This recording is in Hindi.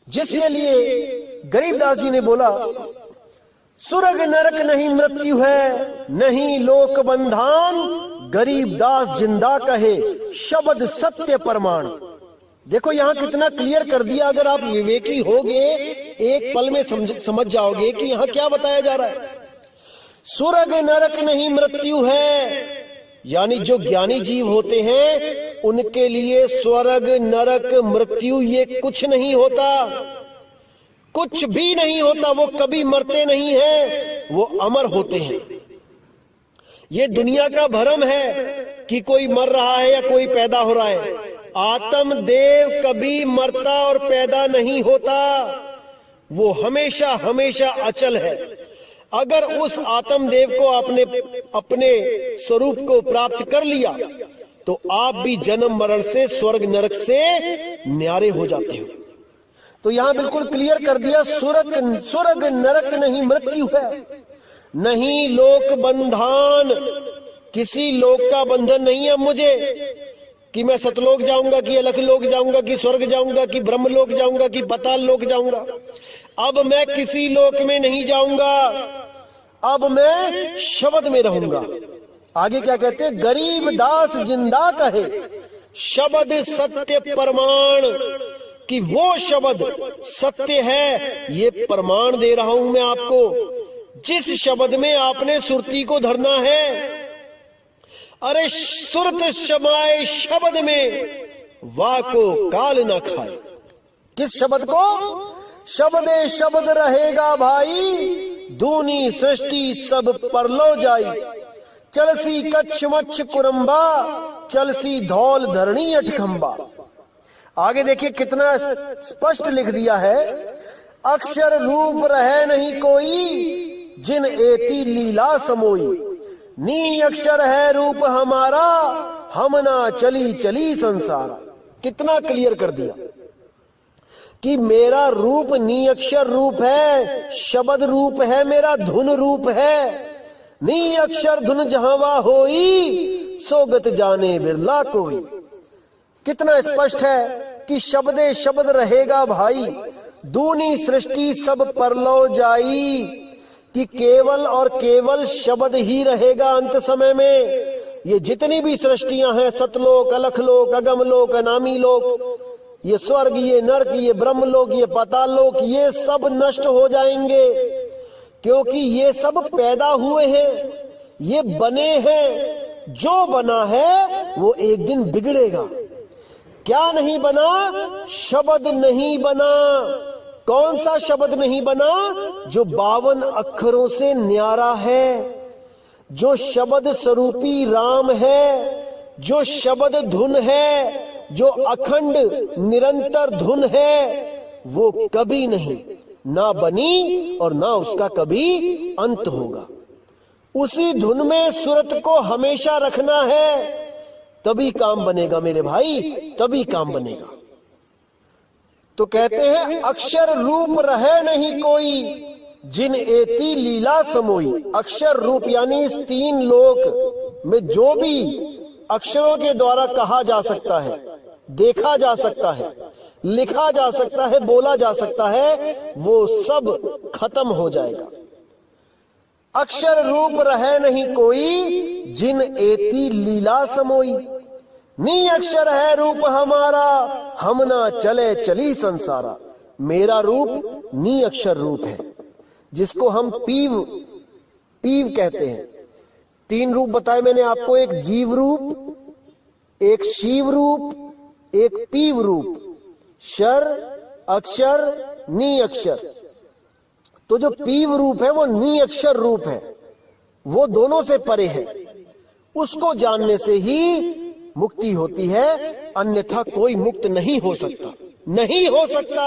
जिसके लिए गरीबदास जी ने बोला, स्वर्ग नरक नहीं मृत्यु है, नहीं लोक बंधान, गरीबदास जिंदा कहे शब्द सत्य प्रमाण। देखो यहां कितना क्लियर कर दिया। अगर आप विवेकी होगे एक पल में समझ जाओगे कि यहां क्या बताया जा रहा है। स्वर्ग नरक नहीं मृत्यु है, यानी जो ज्ञानी जीव होते हैं उनके लिए स्वर्ग नरक मृत्यु ये कुछ नहीं होता, कुछ भी नहीं होता। वो कभी मरते नहीं हैं, वो अमर होते हैं। ये दुनिया का भ्रम है कि कोई मर रहा है या कोई पैदा हो रहा है। आत्मदेव कभी मरता और पैदा नहीं होता, वो हमेशा हमेशा अचल है। अगर उस आत्मदेव को आपने अपने स्वरूप को प्राप्त कर लिया तो आप भी जन्म मरण से, स्वर्ग नरक से न्यारे हो जाते हो। तो यहां बिल्कुल क्लियर कर दिया, स्वर्ग नरक नहीं मृत्यु है, नहीं लोक बंधन, किसी लोक का बंधन नहीं है मुझे कि मैं सतलोक जाऊंगा कि अलख लोक जाऊंगा कि स्वर्ग जाऊंगा कि ब्रह्म लोक जाऊंगा कि पाताल लोक जाऊंगा। अब मैं किसी लोक में नहीं जाऊंगा, अब मैं शब्द में रहूंगा। आगे क्या कहते हैं, गरीबदास जिंदा कहे शब्द सत्य प्रमाण, कि वो शब्द सत्य है, ये प्रमाण दे रहा हूं मैं आपको। जिस शब्द में आपने सुरती को धरना है, अरे सुरत समाए शब्द में, वाह को काल न खाए। किस शब्द को? शब्दे शब्द रहेगा भाई, दूनी सृष्टि सब परलो जाई। चलसी कच्छ मच्छ कुरंबा, चलसी धौल धरणी अठखंबा। आगे देखिए कितना स्पष्ट लिख दिया है, अक्षर रूप रहे नहीं कोई, जिन एती लीला समोई। नी अक्षर है रूप हमारा, हम ना चली चली संसारा। कितना क्लियर कर दिया कि मेरा रूप नी अक्षर रूप है, शब्द रूप है, मेरा धुन रूप है। नी अक्षर धुन जहां होई, सोगत जाने बिरला कोई। कितना स्पष्ट है कि शब्दे शब्द रहेगा भाई, दूनी सृष्टि सब परलो जाई, कि केवल और केवल शब्द ही रहेगा अंत समय में। ये जितनी भी सृष्टियां हैं, सतलोक, अलखलोक, अगमलोक, अनामी लोक, ये स्वर्ग, ये नरक, ये ब्रह्मलोक, ये पाताल लोक, ये सब नष्ट हो जाएंगे, क्योंकि ये सब पैदा हुए हैं, ये बने हैं। जो बना है वो एक दिन बिगड़ेगा। क्या नहीं बना? शब्द नहीं बना। कौन सा शब्द नहीं बना? जो 52 अक्षरों से न्यारा है, जो शब्द स्वरूपी राम है, जो शब्द धुन है, जो अखंड निरंतर धुन है, वो कभी नहीं ना बनी और ना उसका कभी अंत होगा। उसी धुन में सुरत को हमेशा रखना है, तभी काम बनेगा मेरे भाई, तभी काम बनेगा। तो कहते हैं अक्षर रूप रहे नहीं कोई, जिन एती लीला समोई। अक्षर रूप यानी इस 3 लोक में जो भी अक्षरों के द्वारा कहा जा सकता है, देखा जा सकता है, लिखा जा सकता है, बोला जा सकता है, वो सब खत्म हो जाएगा। अक्षर रूप रहे नहीं कोई, जिन एती लीला समोई। नी अक्षर है रूप हमारा, हम ना चले चली संसारा। मेरा रूप नी अक्षर रूप है, जिसको हम पीव कहते हैं। 3 रूप बताए मैंने आपको, एक जीव रूप, एक शिव रूप, एक पीव रूप। शर अक्षर नी अक्षर। तो जो पीव रूप है वो नी अक्षर रूप है, वो दोनों से परे है। उसको जानने से ही मुक्ति होती है, अन्यथा कोई मुक्त नहीं हो सकता, नहीं हो सकता।